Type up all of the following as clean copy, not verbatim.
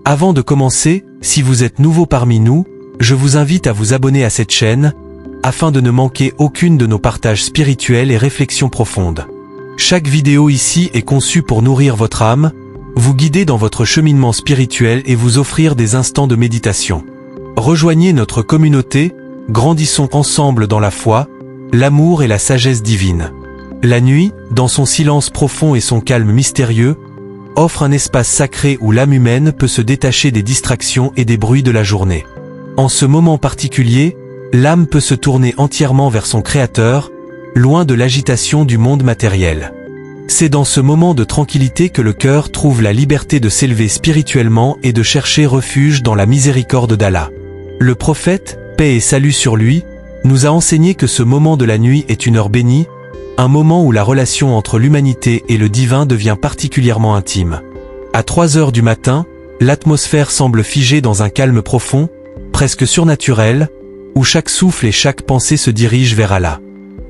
Avant de commencer, si vous êtes nouveau parmi nous, je vous invite à vous abonner à cette chaîne, afin de ne manquer aucune de nos partages spirituels et réflexions profondes. Chaque vidéo ici est conçue pour nourrir votre âme, vous guider dans votre cheminement spirituel et vous offrir des instants de méditation. Rejoignez notre communauté, grandissons ensemble dans la foi, l'amour et la sagesse divine. La nuit, dans son silence profond et son calme mystérieux, offre un espace sacré où l'âme humaine peut se détacher des distractions et des bruits de la journée. En ce moment particulier, l'âme peut se tourner entièrement vers son Créateur, loin de l'agitation du monde matériel. C'est dans ce moment de tranquillité que le cœur trouve la liberté de s'élever spirituellement et de chercher refuge dans la miséricorde d'Allah. Le prophète, paix et salut sur lui, nous a enseigné que ce moment de la nuit est une heure bénie, un moment où la relation entre l'humanité et le divin devient particulièrement intime. À 3 heures du matin, l'atmosphère semble figée dans un calme profond, presque surnaturel, où chaque souffle et chaque pensée se dirigent vers Allah.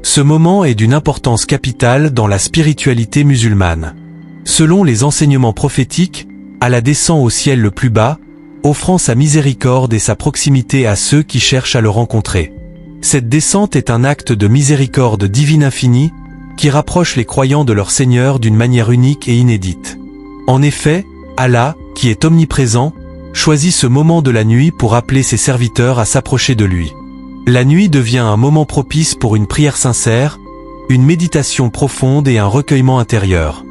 Ce moment est d'une importance capitale dans la spiritualité musulmane. Selon les enseignements prophétiques, Allah descend au ciel le plus bas, offrant sa miséricorde et sa proximité à ceux qui cherchent à le rencontrer. Cette descente est un acte de miséricorde divine infinie, qui rapproche les croyants de leur Seigneur d'une manière unique et inédite. En effet, Allah, qui est omniprésent, choisit ce moment de la nuit pour appeler ses serviteurs à s'approcher de lui. La nuit devient un moment propice pour une prière sincère, une méditation profonde et un recueillement intérieur.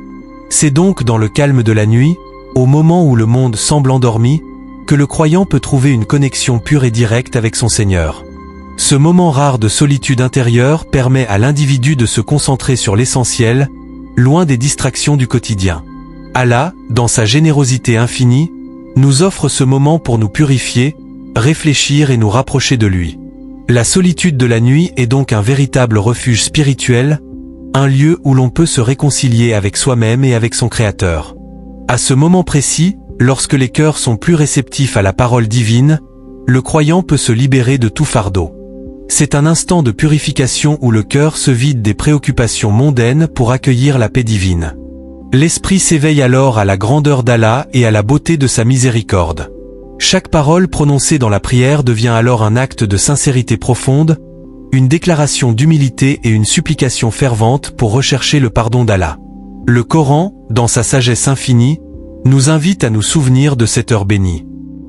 C'est donc dans le calme de la nuit, au moment où le monde semble endormi, que le croyant peut trouver une connexion pure et directe avec son Seigneur. Ce moment rare de solitude intérieure permet à l'individu de se concentrer sur l'essentiel, loin des distractions du quotidien. Allah, dans sa générosité infinie, nous offre ce moment pour nous purifier, réfléchir et nous rapprocher de lui. La solitude de la nuit est donc un véritable refuge spirituel, un lieu où l'on peut se réconcilier avec soi-même et avec son Créateur. À ce moment précis, lorsque les cœurs sont plus réceptifs à la parole divine, le croyant peut se libérer de tout fardeau. C'est un instant de purification où le cœur se vide des préoccupations mondaines pour accueillir la paix divine. L'esprit s'éveille alors à la grandeur d'Allah et à la beauté de sa miséricorde. Chaque parole prononcée dans la prière devient alors un acte de sincérité profonde, une déclaration d'humilité et une supplication fervente pour rechercher le pardon d'Allah. Le Coran, dans sa sagesse infinie, nous invite à nous souvenir de cette heure bénie.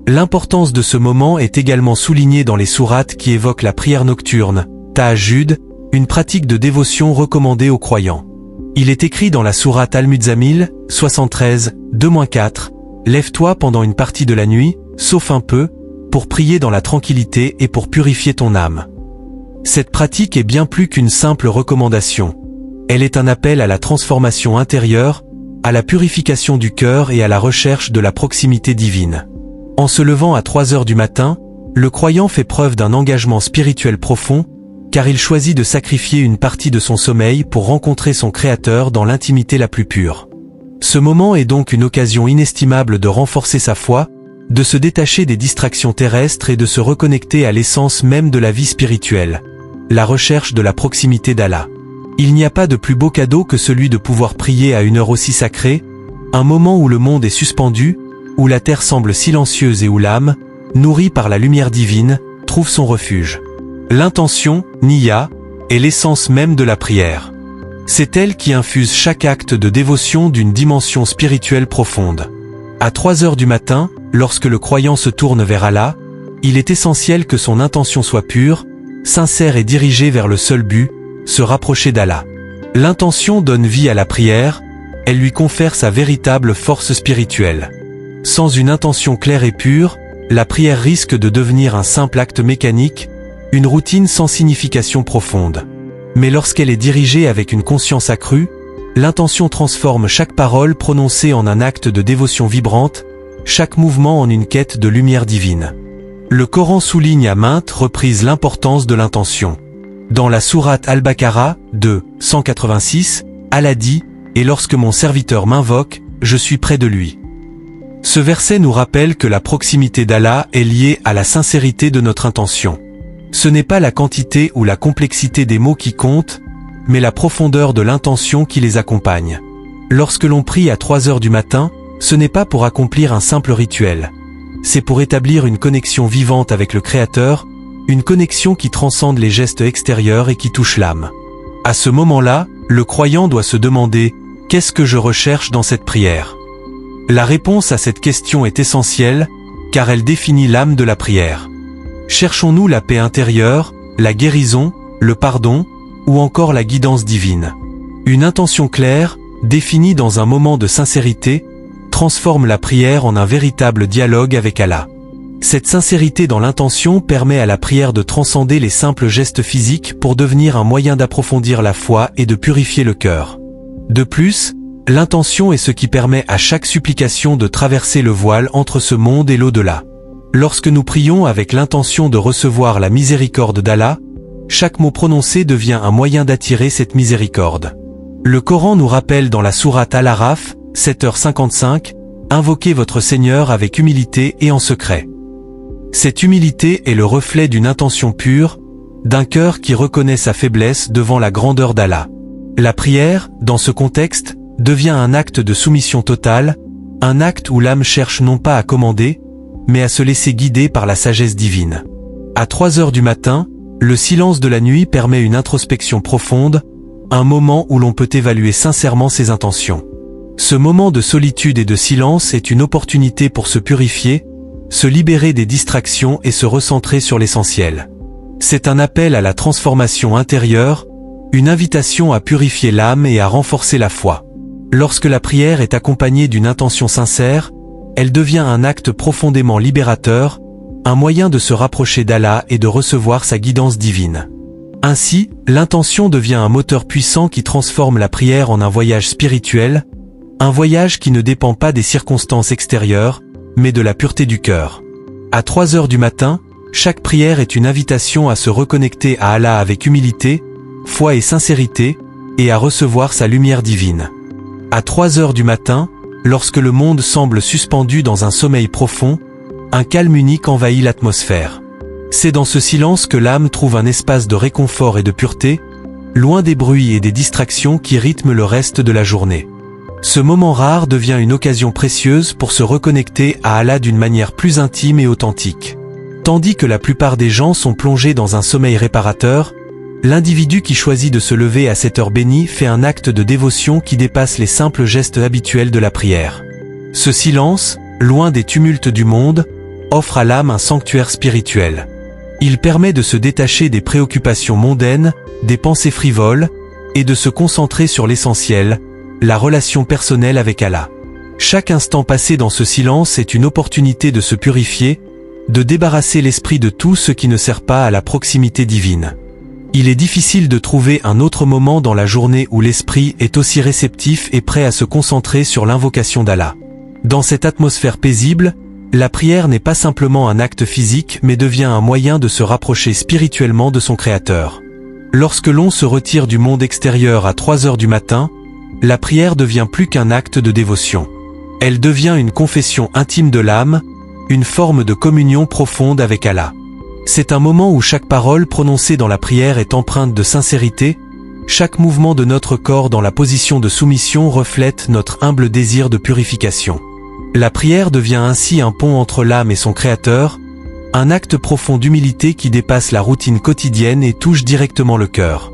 L'importance de ce moment est également soulignée dans les sourates qui évoquent la prière nocturne, Tahajjud, une pratique de dévotion recommandée aux croyants. Il est écrit dans la sourate Al-Muzammil, 73, 2-4, « Lève-toi pendant une partie de la nuit, sauf un peu, pour prier dans la tranquillité et pour purifier ton âme. » Cette pratique est bien plus qu'une simple recommandation. Elle est un appel à la transformation intérieure, à la purification du cœur et à la recherche de la proximité divine. En se levant à 3 heures du matin, le croyant fait preuve d'un engagement spirituel profond, car il choisit de sacrifier une partie de son sommeil pour rencontrer son Créateur dans l'intimité la plus pure. Ce moment est donc une occasion inestimable de renforcer sa foi, de se détacher des distractions terrestres et de se reconnecter à l'essence même de la vie spirituelle, la recherche de la proximité d'Allah. Il n'y a pas de plus beau cadeau que celui de pouvoir prier à une heure aussi sacrée, un moment où le monde est suspendu, où la terre semble silencieuse et où l'âme, nourrie par la lumière divine, trouve son refuge. L'intention, Niyya, est l'essence même de la prière. C'est elle qui infuse chaque acte de dévotion d'une dimension spirituelle profonde. À 3 heures du matin, lorsque le croyant se tourne vers Allah, il est essentiel que son intention soit pure, sincère et dirigée vers le seul but, se rapprocher d'Allah. L'intention donne vie à la prière, elle lui confère sa véritable force spirituelle. Sans une intention claire et pure, la prière risque de devenir un simple acte mécanique, une routine sans signification profonde. Mais lorsqu'elle est dirigée avec une conscience accrue, l'intention transforme chaque parole prononcée en un acte de dévotion vibrante, chaque mouvement en une quête de lumière divine. Le Coran souligne à maintes reprises l'importance de l'intention. Dans la sourate Al-Baqarah, 2, 186, Allah dit « Et lorsque mon serviteur m'invoque, je suis près de lui ». Ce verset nous rappelle que la proximité d'Allah est liée à la sincérité de notre intention. Ce n'est pas la quantité ou la complexité des mots qui compte, mais la profondeur de l'intention qui les accompagne. Lorsque l'on prie à 3 heures du matin, ce n'est pas pour accomplir un simple rituel. C'est pour établir une connexion vivante avec le Créateur, une connexion qui transcende les gestes extérieurs et qui touche l'âme. À ce moment-là, le croyant doit se demander « Qu'est-ce que je recherche dans cette prière ?» La réponse à cette question est essentielle, car elle définit l'âme de la prière. Cherchons-nous la paix intérieure, la guérison, le pardon, ou encore la guidance divine? Une intention claire, définie dans un moment de sincérité, transforme la prière en un véritable dialogue avec Allah. Cette sincérité dans l'intention permet à la prière de transcender les simples gestes physiques pour devenir un moyen d'approfondir la foi et de purifier le cœur. De plus, l'intention est ce qui permet à chaque supplication de traverser le voile entre ce monde et l'au-delà. Lorsque nous prions avec l'intention de recevoir la miséricorde d'Allah, chaque mot prononcé devient un moyen d'attirer cette miséricorde. Le Coran nous rappelle dans la sourate Al-Araf, 7h55, « Invoquez votre Seigneur avec humilité et en secret ». Cette humilité est le reflet d'une intention pure, d'un cœur qui reconnaît sa faiblesse devant la grandeur d'Allah. La prière, dans ce contexte, devient un acte de soumission totale, un acte où l'âme cherche non pas à commander, mais à se laisser guider par la sagesse divine. À 3 heures du matin, le silence de la nuit permet une introspection profonde, un moment où l'on peut évaluer sincèrement ses intentions. Ce moment de solitude et de silence est une opportunité pour se purifier, se libérer des distractions et se recentrer sur l'essentiel. C'est un appel à la transformation intérieure, une invitation à purifier l'âme et à renforcer la foi. Lorsque la prière est accompagnée d'une intention sincère, elle devient un acte profondément libérateur, un moyen de se rapprocher d'Allah et de recevoir sa guidance divine. Ainsi, l'intention devient un moteur puissant qui transforme la prière en un voyage spirituel, un voyage qui ne dépend pas des circonstances extérieures, mais de la pureté du cœur. À 3 heures du matin, chaque prière est une invitation à se reconnecter à Allah avec humilité, foi et sincérité, et à recevoir sa lumière divine. À 3 heures du matin, lorsque le monde semble suspendu dans un sommeil profond, un calme unique envahit l'atmosphère. C'est dans ce silence que l'âme trouve un espace de réconfort et de pureté, loin des bruits et des distractions qui rythment le reste de la journée. Ce moment rare devient une occasion précieuse pour se reconnecter à Allah d'une manière plus intime et authentique. Tandis que la plupart des gens sont plongés dans un sommeil réparateur, l'individu qui choisit de se lever à cette heure bénie fait un acte de dévotion qui dépasse les simples gestes habituels de la prière. Ce silence, loin des tumultes du monde, offre à l'âme un sanctuaire spirituel. Il permet de se détacher des préoccupations mondaines, des pensées frivoles, et de se concentrer sur l'essentiel, la relation personnelle avec Allah. Chaque instant passé dans ce silence est une opportunité de se purifier, de débarrasser l'esprit de tout ce qui ne sert pas à la proximité divine. Il est difficile de trouver un autre moment dans la journée où l'esprit est aussi réceptif et prêt à se concentrer sur l'invocation d'Allah. Dans cette atmosphère paisible, la prière n'est pas simplement un acte physique mais devient un moyen de se rapprocher spirituellement de son Créateur. Lorsque l'on se retire du monde extérieur à 3 heures du matin, la prière devient plus qu'un acte de dévotion. Elle devient une confession intime de l'âme, une forme de communion profonde avec Allah. C'est un moment où chaque parole prononcée dans la prière est empreinte de sincérité, chaque mouvement de notre corps dans la position de soumission reflète notre humble désir de purification. La prière devient ainsi un pont entre l'âme et son Créateur, un acte profond d'humilité qui dépasse la routine quotidienne et touche directement le cœur.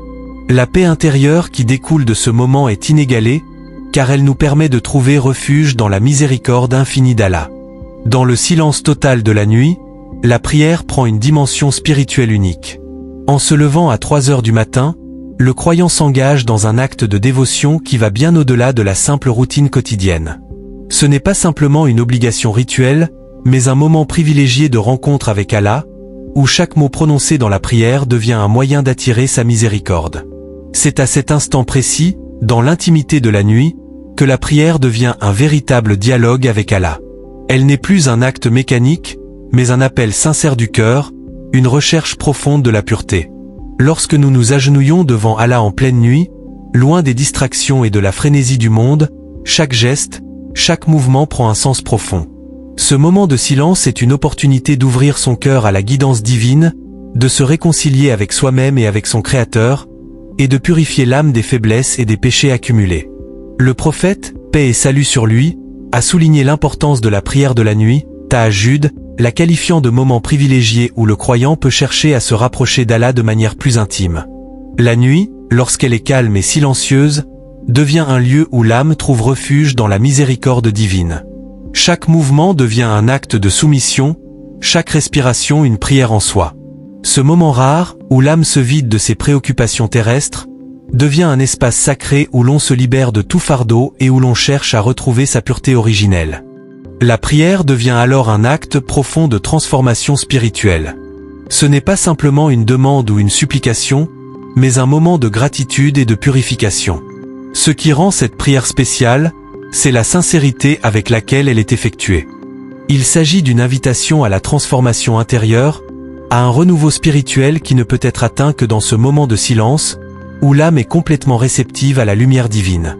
La paix intérieure qui découle de ce moment est inégalée, car elle nous permet de trouver refuge dans la miséricorde infinie d'Allah. Dans le silence total de la nuit, la prière prend une dimension spirituelle unique. En se levant à 3 heures du matin, le croyant s'engage dans un acte de dévotion qui va bien au-delà de la simple routine quotidienne. Ce n'est pas simplement une obligation rituelle, mais un moment privilégié de rencontre avec Allah, où chaque mot prononcé dans la prière devient un moyen d'attirer sa miséricorde. C'est à cet instant précis, dans l'intimité de la nuit, que la prière devient un véritable dialogue avec Allah. Elle n'est plus un acte mécanique, mais un appel sincère du cœur, une recherche profonde de la pureté. Lorsque nous nous agenouillons devant Allah en pleine nuit, loin des distractions et de la frénésie du monde, chaque geste, chaque mouvement prend un sens profond. Ce moment de silence est une opportunité d'ouvrir son cœur à la guidance divine, de se réconcilier avec soi-même et avec son Créateur, et de purifier l'âme des faiblesses et des péchés accumulés. Le prophète, paix et salut sur lui, a souligné l'importance de la prière de la nuit, Tahajjud, la qualifiant de moment privilégié où le croyant peut chercher à se rapprocher d'Allah de manière plus intime. La nuit, lorsqu'elle est calme et silencieuse, devient un lieu où l'âme trouve refuge dans la miséricorde divine. Chaque mouvement devient un acte de soumission, chaque respiration une prière en soi. Ce moment rare, où l'âme se vide de ses préoccupations terrestres, devient un espace sacré où l'on se libère de tout fardeau et où l'on cherche à retrouver sa pureté originelle. La prière devient alors un acte profond de transformation spirituelle. Ce n'est pas simplement une demande ou une supplication, mais un moment de gratitude et de purification. Ce qui rend cette prière spéciale, c'est la sincérité avec laquelle elle est effectuée. Il s'agit d'une invitation à la transformation intérieure, à un renouveau spirituel qui ne peut être atteint que dans ce moment de silence, où l'âme est complètement réceptive à la lumière divine.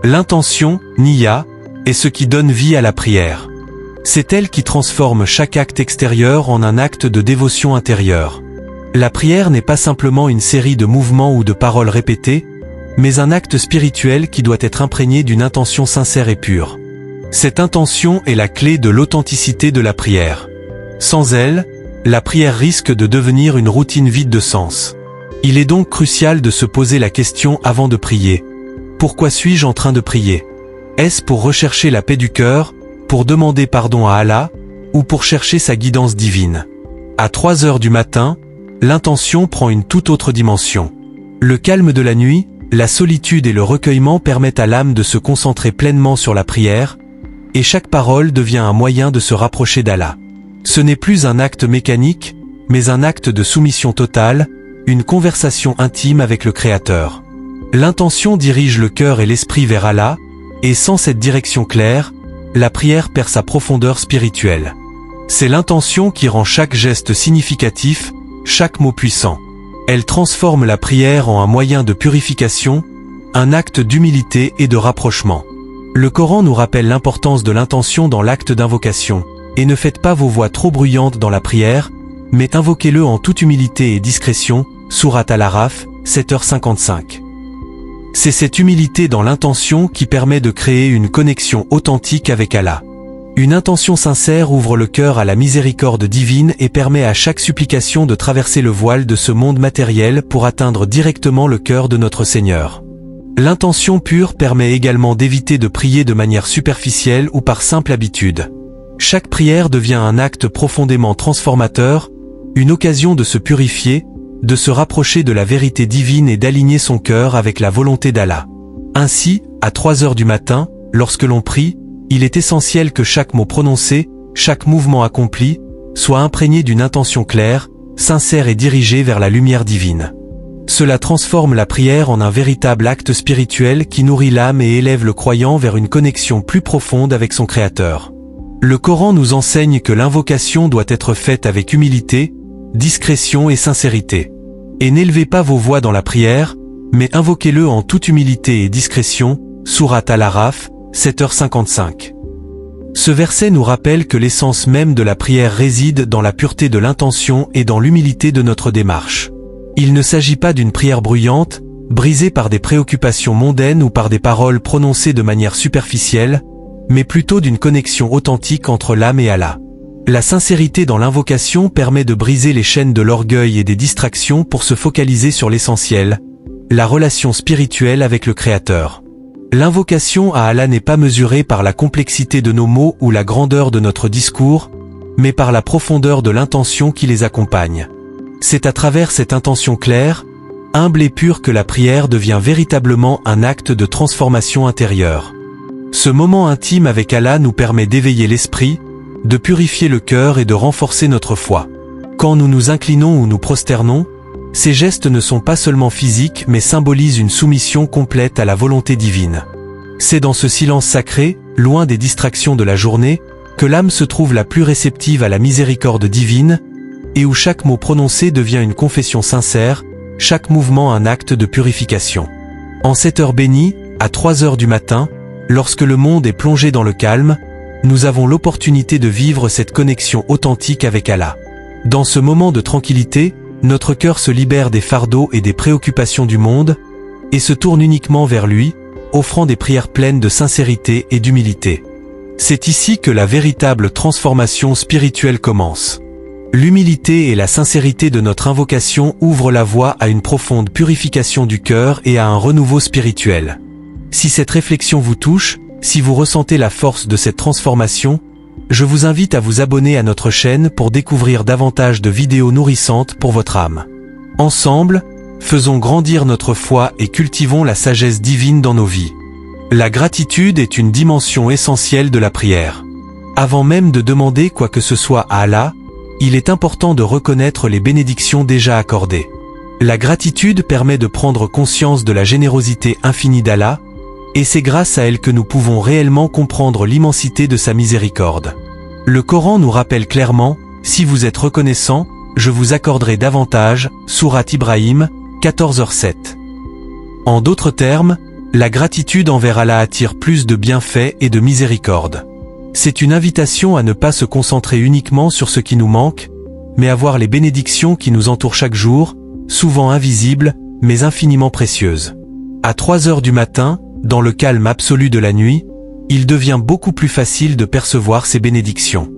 L'intention, Niyya, est ce qui donne vie à la prière. C'est elle qui transforme chaque acte extérieur en un acte de dévotion intérieure. La prière n'est pas simplement une série de mouvements ou de paroles répétées, mais un acte spirituel qui doit être imprégné d'une intention sincère et pure. Cette intention est la clé de l'authenticité de la prière. Sans elle, la prière risque de devenir une routine vide de sens. Il est donc crucial de se poser la question avant de prier. Pourquoi suis-je en train de prier? Est-ce pour rechercher la paix du cœur, pour demander pardon à Allah, ou pour chercher sa guidance divine? À 3 heures du matin, l'intention prend une toute autre dimension. Le calme de la nuit, la solitude et le recueillement permettent à l'âme de se concentrer pleinement sur la prière, et chaque parole devient un moyen de se rapprocher d'Allah. Ce n'est plus un acte mécanique, mais un acte de soumission totale, une conversation intime avec le Créateur. L'intention dirige le cœur et l'esprit vers Allah, et sans cette direction claire, la prière perd sa profondeur spirituelle. C'est l'intention qui rend chaque geste significatif, chaque mot puissant. Elle transforme la prière en un moyen de purification, un acte d'humilité et de rapprochement. Le Coran nous rappelle l'importance de l'intention dans l'acte d'invocation. Et ne faites pas vos voix trop bruyantes dans la prière, mais invoquez-le en toute humilité et discrétion, Sourate Al-Araf, 7h55. C'est cette humilité dans l'intention qui permet de créer une connexion authentique avec Allah. Une intention sincère ouvre le cœur à la miséricorde divine et permet à chaque supplication de traverser le voile de ce monde matériel pour atteindre directement le cœur de notre Seigneur. L'intention pure permet également d'éviter de prier de manière superficielle ou par simple habitude. Chaque prière devient un acte profondément transformateur, une occasion de se purifier, de se rapprocher de la vérité divine et d'aligner son cœur avec la volonté d'Allah. Ainsi, à 3 heures du matin, lorsque l'on prie, il est essentiel que chaque mot prononcé, chaque mouvement accompli, soit imprégné d'une intention claire, sincère et dirigée vers la lumière divine. Cela transforme la prière en un véritable acte spirituel qui nourrit l'âme et élève le croyant vers une connexion plus profonde avec son Créateur. Le Coran nous enseigne que l'invocation doit être faite avec humilité, discrétion et sincérité. Et n'élevez pas vos voix dans la prière, mais invoquez-le en toute humilité et discrétion, Sourate Al-Araf, 7h55. Ce verset nous rappelle que l'essence même de la prière réside dans la pureté de l'intention et dans l'humilité de notre démarche. Il ne s'agit pas d'une prière bruyante, brisée par des préoccupations mondaines ou par des paroles prononcées de manière superficielle, mais plutôt d'une connexion authentique entre l'âme et Allah. La sincérité dans l'invocation permet de briser les chaînes de l'orgueil et des distractions pour se focaliser sur l'essentiel, la relation spirituelle avec le Créateur. L'invocation à Allah n'est pas mesurée par la complexité de nos mots ou la grandeur de notre discours, mais par la profondeur de l'intention qui les accompagne. C'est à travers cette intention claire, humble et pure que la prière devient véritablement un acte de transformation intérieure. Ce moment intime avec Allah nous permet d'éveiller l'esprit, de purifier le cœur et de renforcer notre foi. Quand nous nous inclinons ou nous prosternons, ces gestes ne sont pas seulement physiques mais symbolisent une soumission complète à la volonté divine. C'est dans ce silence sacré, loin des distractions de la journée, que l'âme se trouve la plus réceptive à la miséricorde divine, et où chaque mot prononcé devient une confession sincère, chaque mouvement un acte de purification. En cette heure bénie, à 3 heures du matin, lorsque le monde est plongé dans le calme, nous avons l'opportunité de vivre cette connexion authentique avec Allah. Dans ce moment de tranquillité, notre cœur se libère des fardeaux et des préoccupations du monde, et se tourne uniquement vers lui, offrant des prières pleines de sincérité et d'humilité. C'est ici que la véritable transformation spirituelle commence. L'humilité et la sincérité de notre invocation ouvrent la voie à une profonde purification du cœur et à un renouveau spirituel. Si cette réflexion vous touche, si vous ressentez la force de cette transformation, je vous invite à vous abonner à notre chaîne pour découvrir davantage de vidéos nourrissantes pour votre âme. Ensemble, faisons grandir notre foi et cultivons la sagesse divine dans nos vies. La gratitude est une dimension essentielle de la prière. Avant même de demander quoi que ce soit à Allah, il est important de reconnaître les bénédictions déjà accordées. La gratitude permet de prendre conscience de la générosité infinie d'Allah, et c'est grâce à elle que nous pouvons réellement comprendre l'immensité de sa miséricorde. Le Coran nous rappelle clairement, « Si vous êtes reconnaissant, je vous accorderai davantage » Sourate Ibrahim, 14h7. En d'autres termes, la gratitude envers Allah attire plus de bienfaits et de miséricorde. C'est une invitation à ne pas se concentrer uniquement sur ce qui nous manque, mais à voir les bénédictions qui nous entourent chaque jour, souvent invisibles, mais infiniment précieuses. À 3 heures du matin, dans le calme absolu de la nuit, il devient beaucoup plus facile de percevoir ces bénédictions.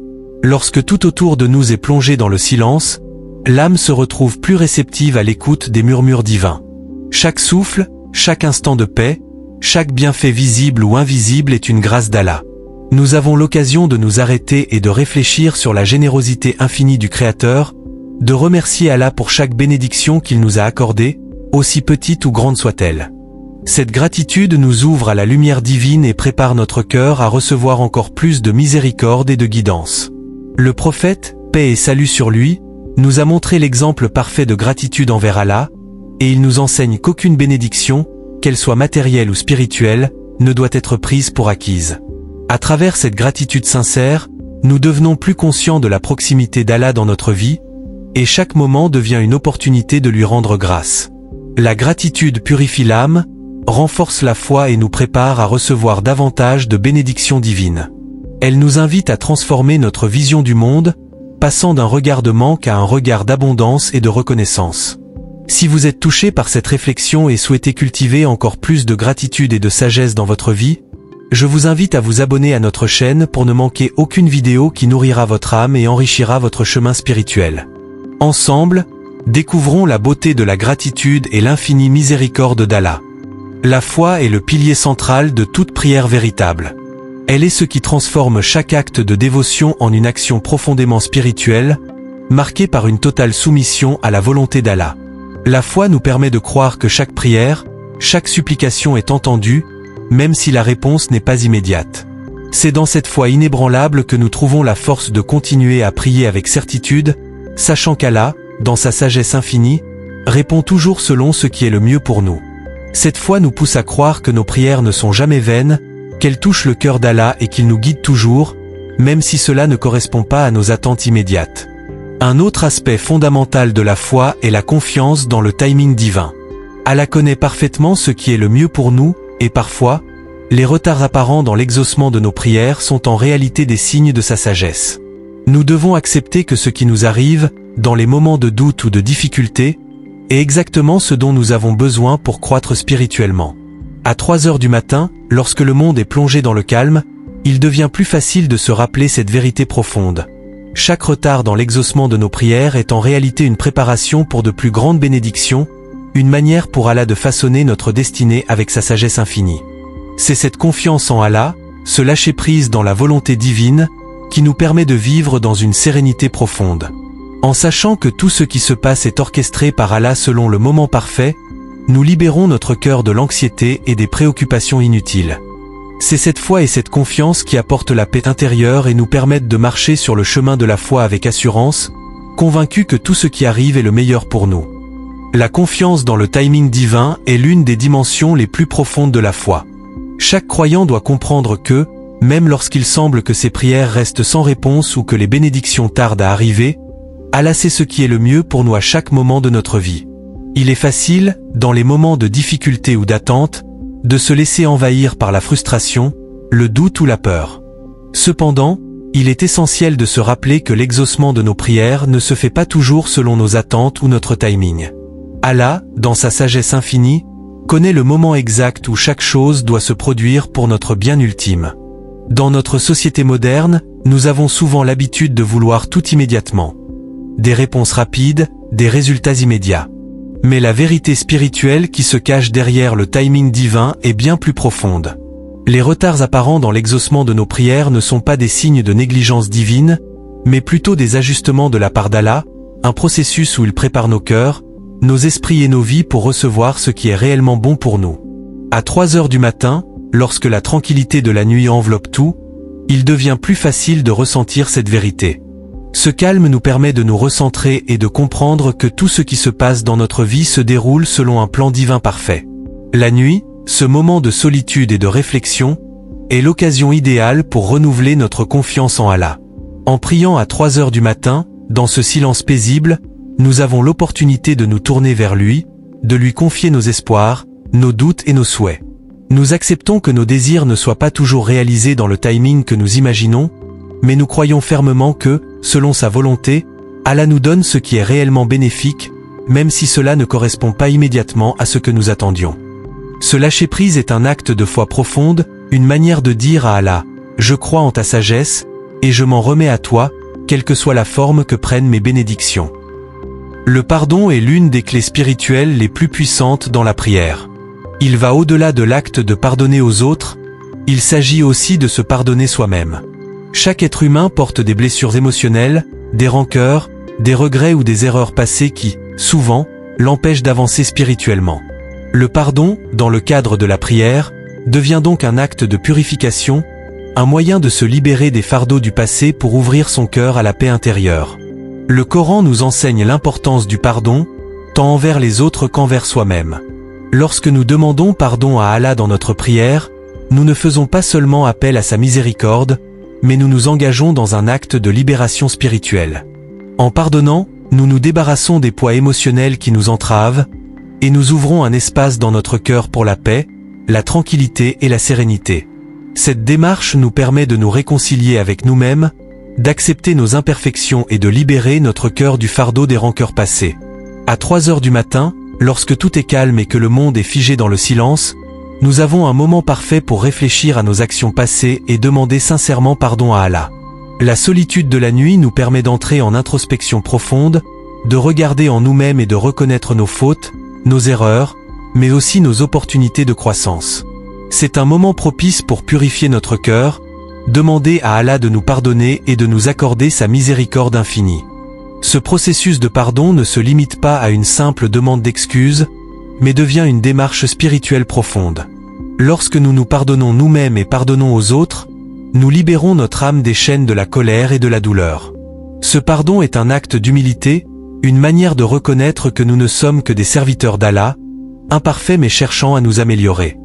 Lorsque tout autour de nous est plongé dans le silence, l'âme se retrouve plus réceptive à l'écoute des murmures divins. Chaque souffle, chaque instant de paix, chaque bienfait visible ou invisible est une grâce d'Allah. Nous avons l'occasion de nous arrêter et de réfléchir sur la générosité infinie du Créateur, de remercier Allah pour chaque bénédiction qu'il nous a accordée, aussi petite ou grande soit-elle. Cette gratitude nous ouvre à la lumière divine et prépare notre cœur à recevoir encore plus de miséricorde et de guidance. Le prophète, paix et salut sur lui, nous a montré l'exemple parfait de gratitude envers Allah, et il nous enseigne qu'aucune bénédiction, qu'elle soit matérielle ou spirituelle, ne doit être prise pour acquise. À travers cette gratitude sincère, nous devenons plus conscients de la proximité d'Allah dans notre vie, et chaque moment devient une opportunité de lui rendre grâce. La gratitude purifie l'âme, renforce la foi et nous prépare à recevoir davantage de bénédictions divines. Elle nous invite à transformer notre vision du monde, passant d'un regard de manque à un regard d'abondance et de reconnaissance. Si vous êtes touché par cette réflexion et souhaitez cultiver encore plus de gratitude et de sagesse dans votre vie, je vous invite à vous abonner à notre chaîne pour ne manquer aucune vidéo qui nourrira votre âme et enrichira votre chemin spirituel. Ensemble, découvrons la beauté de la gratitude et l'infinie miséricorde d'Allah. La foi est le pilier central de toute prière véritable. Elle est ce qui transforme chaque acte de dévotion en une action profondément spirituelle, marquée par une totale soumission à la volonté d'Allah. La foi nous permet de croire que chaque prière, chaque supplication est entendue, même si la réponse n'est pas immédiate. C'est dans cette foi inébranlable que nous trouvons la force de continuer à prier avec certitude, sachant qu'Allah, dans sa sagesse infinie, répond toujours selon ce qui est le mieux pour nous. Cette foi nous pousse à croire que nos prières ne sont jamais vaines, qu'elles touchent le cœur d'Allah et qu'il nous guide toujours, même si cela ne correspond pas à nos attentes immédiates. Un autre aspect fondamental de la foi est la confiance dans le timing divin. Allah connaît parfaitement ce qui est le mieux pour nous, et parfois, les retards apparents dans l'exaucement de nos prières sont en réalité des signes de sa sagesse. Nous devons accepter que ce qui nous arrive, dans les moments de doute ou de difficulté, est exactement ce dont nous avons besoin pour croître spirituellement. À 3 heures du matin, lorsque le monde est plongé dans le calme, il devient plus facile de se rappeler cette vérité profonde. Chaque retard dans l'exaucement de nos prières est en réalité une préparation pour de plus grandes bénédictions, une manière pour Allah de façonner notre destinée avec sa sagesse infinie. C'est cette confiance en Allah, ce lâcher-prise dans la volonté divine, qui nous permet de vivre dans une sérénité profonde. En sachant que tout ce qui se passe est orchestré par Allah selon le moment parfait, nous libérons notre cœur de l'anxiété et des préoccupations inutiles. C'est cette foi et cette confiance qui apportent la paix intérieure et nous permettent de marcher sur le chemin de la foi avec assurance, convaincus que tout ce qui arrive est le meilleur pour nous. La confiance dans le timing divin est l'une des dimensions les plus profondes de la foi. Chaque croyant doit comprendre que, même lorsqu'il semble que ses prières restent sans réponse ou que les bénédictions tardent à arriver, Allah sait ce qui est le mieux pour nous à chaque moment de notre vie. Il est facile, dans les moments de difficulté ou d'attente, de se laisser envahir par la frustration, le doute ou la peur. Cependant, il est essentiel de se rappeler que l'exaucement de nos prières ne se fait pas toujours selon nos attentes ou notre timing. Allah, dans sa sagesse infinie, connaît le moment exact où chaque chose doit se produire pour notre bien ultime. Dans notre société moderne, nous avons souvent l'habitude de vouloir tout immédiatement. Des réponses rapides, des résultats immédiats. Mais la vérité spirituelle qui se cache derrière le timing divin est bien plus profonde. Les retards apparents dans l'exaucement de nos prières ne sont pas des signes de négligence divine, mais plutôt des ajustements de la part d'Allah, un processus où il prépare nos cœurs, nos esprits et nos vies pour recevoir ce qui est réellement bon pour nous. À 3 heures du matin, lorsque la tranquillité de la nuit enveloppe tout, il devient plus facile de ressentir cette vérité. Ce calme nous permet de nous recentrer et de comprendre que tout ce qui se passe dans notre vie se déroule selon un plan divin parfait. La nuit, ce moment de solitude et de réflexion, est l'occasion idéale pour renouveler notre confiance en Allah. En priant à 3 heures du matin, dans ce silence paisible, nous avons l'opportunité de nous tourner vers lui, de lui confier nos espoirs, nos doutes et nos souhaits. Nous acceptons que nos désirs ne soient pas toujours réalisés dans le timing que nous imaginons, mais nous croyons fermement que, selon sa volonté, Allah nous donne ce qui est réellement bénéfique, même si cela ne correspond pas immédiatement à ce que nous attendions. Ce lâcher-prise est un acte de foi profonde, une manière de dire à Allah « Je crois en ta sagesse, et je m'en remets à toi, quelle que soit la forme que prennent mes bénédictions. » Le pardon est l'une des clés spirituelles les plus puissantes dans la prière. Il va au-delà de l'acte de pardonner aux autres, il s'agit aussi de se pardonner soi-même. Chaque être humain porte des blessures émotionnelles, des rancœurs, des regrets ou des erreurs passées qui, souvent, l'empêchent d'avancer spirituellement. Le pardon, dans le cadre de la prière, devient donc un acte de purification, un moyen de se libérer des fardeaux du passé pour ouvrir son cœur à la paix intérieure. Le Coran nous enseigne l'importance du pardon, tant envers les autres qu'envers soi-même. Lorsque nous demandons pardon à Allah dans notre prière, nous ne faisons pas seulement appel à sa miséricorde, mais nous nous engageons dans un acte de libération spirituelle. En pardonnant, nous nous débarrassons des poids émotionnels qui nous entravent, et nous ouvrons un espace dans notre cœur pour la paix, la tranquillité et la sérénité. Cette démarche nous permet de nous réconcilier avec nous-mêmes, d'accepter nos imperfections et de libérer notre cœur du fardeau des rancœurs passées. À 3 heures du matin, lorsque tout est calme et que le monde est figé dans le silence, nous avons un moment parfait pour réfléchir à nos actions passées et demander sincèrement pardon à Allah. La solitude de la nuit nous permet d'entrer en introspection profonde, de regarder en nous-mêmes et de reconnaître nos fautes, nos erreurs, mais aussi nos opportunités de croissance. C'est un moment propice pour purifier notre cœur, demander à Allah de nous pardonner et de nous accorder sa miséricorde infinie. Ce processus de pardon ne se limite pas à une simple demande d'excuses, mais devient une démarche spirituelle profonde. Lorsque nous nous pardonnons nous-mêmes et pardonnons aux autres, nous libérons notre âme des chaînes de la colère et de la douleur. Ce pardon est un acte d'humilité, une manière de reconnaître que nous ne sommes que des serviteurs d'Allah, imparfaits mais cherchant à nous améliorer.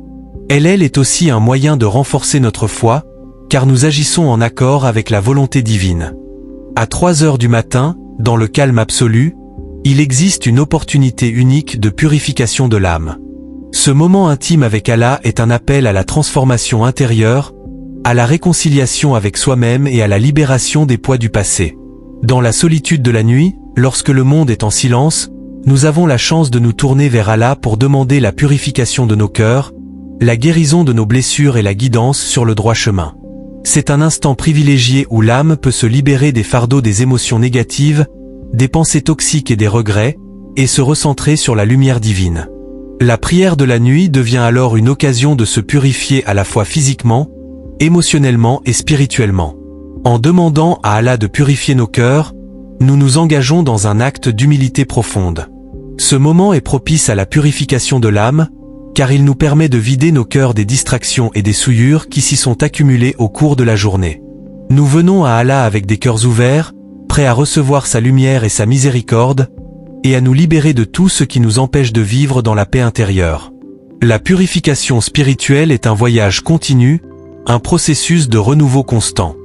Elle est aussi un moyen de renforcer notre foi, car nous agissons en accord avec la volonté divine. À 3 heures du matin, dans le calme absolu, il existe une opportunité unique de purification de l'âme. Ce moment intime avec Allah est un appel à la transformation intérieure, à la réconciliation avec soi-même et à la libération des poids du passé. Dans la solitude de la nuit, lorsque le monde est en silence, nous avons la chance de nous tourner vers Allah pour demander la purification de nos cœurs, la guérison de nos blessures et la guidance sur le droit chemin. C'est un instant privilégié où l'âme peut se libérer des fardeaux des émotions négatives, des pensées toxiques et des regrets, et se recentrer sur la lumière divine. La prière de la nuit devient alors une occasion de se purifier à la fois physiquement, émotionnellement et spirituellement. En demandant à Allah de purifier nos cœurs, nous nous engageons dans un acte d'humilité profonde. Ce moment est propice à la purification de l'âme, car il nous permet de vider nos cœurs des distractions et des souillures qui s'y sont accumulées au cours de la journée. Nous venons à Allah avec des cœurs ouverts, prêts à recevoir sa lumière et sa miséricorde, et à nous libérer de tout ce qui nous empêche de vivre dans la paix intérieure. La purification spirituelle est un voyage continu, un processus de renouveau constant.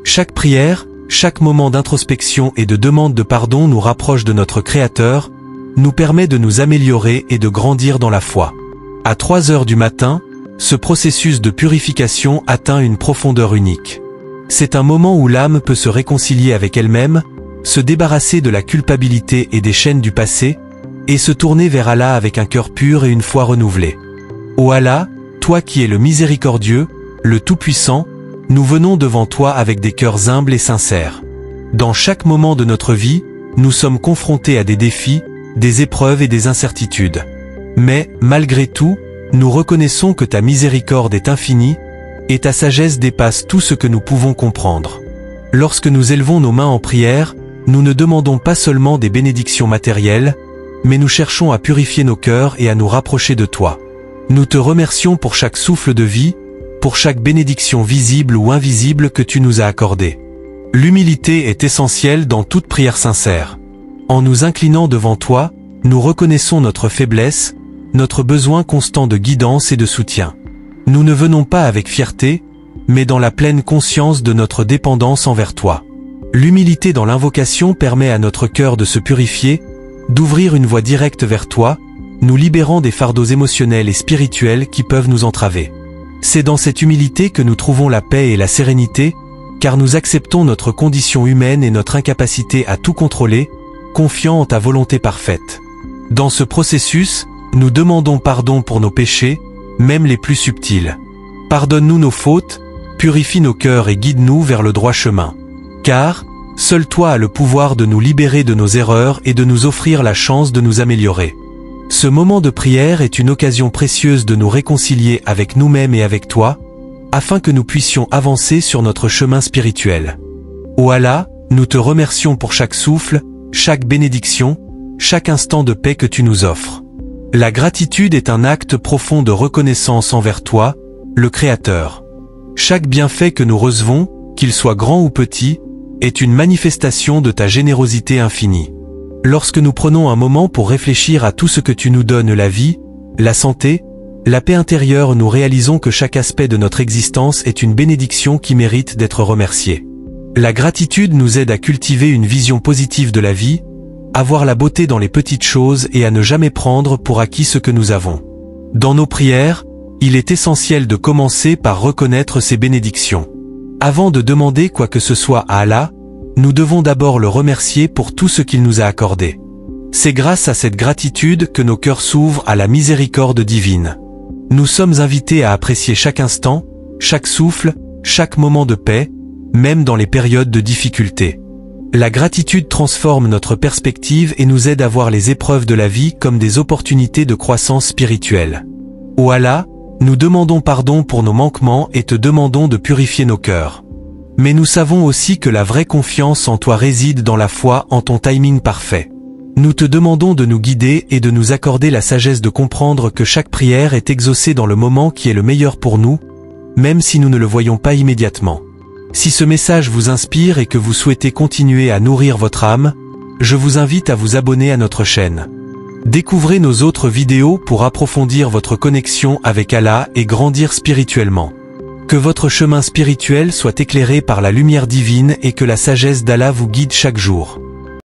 Chaque prière, chaque moment d'introspection et de demande de pardon nous rapproche de notre Créateur, nous permet de nous améliorer et de grandir dans la foi. À 3 heures du matin, ce processus de purification atteint une profondeur unique. C'est un moment où l'âme peut se réconcilier avec elle-même, se débarrasser de la culpabilité et des chaînes du passé, et se tourner vers Allah avec un cœur pur et une foi renouvelée. Ô Allah, toi qui es le miséricordieux, le Tout-Puissant, nous venons devant toi avec des cœurs humbles et sincères. Dans chaque moment de notre vie, nous sommes confrontés à des défis, des épreuves et des incertitudes. Mais, malgré tout, nous reconnaissons que ta miséricorde est infinie, et ta sagesse dépasse tout ce que nous pouvons comprendre. Lorsque nous élevons nos mains en prière, nous ne demandons pas seulement des bénédictions matérielles, mais nous cherchons à purifier nos cœurs et à nous rapprocher de toi. Nous te remercions pour chaque souffle de vie, pour chaque bénédiction visible ou invisible que tu nous as accordée. L'humilité est essentielle dans toute prière sincère. En nous inclinant devant toi, nous reconnaissons notre faiblesse, notre besoin constant de guidance et de soutien. Nous ne venons pas avec fierté, mais dans la pleine conscience de notre dépendance envers toi. L'humilité dans l'invocation permet à notre cœur de se purifier, d'ouvrir une voie directe vers toi, nous libérant des fardeaux émotionnels et spirituels qui peuvent nous entraver. C'est dans cette humilité que nous trouvons la paix et la sérénité, car nous acceptons notre condition humaine et notre incapacité à tout contrôler, confiants en ta volonté parfaite. Dans ce processus, nous demandons pardon pour nos péchés, même les plus subtils. Pardonne-nous nos fautes, purifie nos cœurs et guide-nous vers le droit chemin. Car, seul toi as le pouvoir de nous libérer de nos erreurs et de nous offrir la chance de nous améliorer. Ce moment de prière est une occasion précieuse de nous réconcilier avec nous-mêmes et avec toi, afin que nous puissions avancer sur notre chemin spirituel. Ô Allah, nous te remercions pour chaque souffle, chaque bénédiction, chaque instant de paix que tu nous offres. La gratitude est un acte profond de reconnaissance envers toi, le Créateur. Chaque bienfait que nous recevons, qu'il soit grand ou petit, est une manifestation de ta générosité infinie. Lorsque nous prenons un moment pour réfléchir à tout ce que tu nous donnes, la vie, la santé, la paix intérieure, nous réalisons que chaque aspect de notre existence est une bénédiction qui mérite d'être remerciée. La gratitude nous aide à cultiver une vision positive de la vie, à voir la beauté dans les petites choses et à ne jamais prendre pour acquis ce que nous avons. Dans nos prières, il est essentiel de commencer par reconnaître ces bénédictions. Avant de demander quoi que ce soit à Allah, nous devons d'abord le remercier pour tout ce qu'il nous a accordé. C'est grâce à cette gratitude que nos cœurs s'ouvrent à la miséricorde divine. Nous sommes invités à apprécier chaque instant, chaque souffle, chaque moment de paix, même dans les périodes de difficulté. La gratitude transforme notre perspective et nous aide à voir les épreuves de la vie comme des opportunités de croissance spirituelle. Ô Allah, nous demandons pardon pour nos manquements et te demandons de purifier nos cœurs. Mais nous savons aussi que la vraie confiance en toi réside dans la foi en ton timing parfait. Nous te demandons de nous guider et de nous accorder la sagesse de comprendre que chaque prière est exaucée dans le moment qui est le meilleur pour nous, même si nous ne le voyons pas immédiatement. Si ce message vous inspire et que vous souhaitez continuer à nourrir votre âme, je vous invite à vous abonner à notre chaîne. Découvrez nos autres vidéos pour approfondir votre connexion avec Allah et grandir spirituellement. Que votre chemin spirituel soit éclairé par la lumière divine et que la sagesse d'Allah vous guide chaque jour.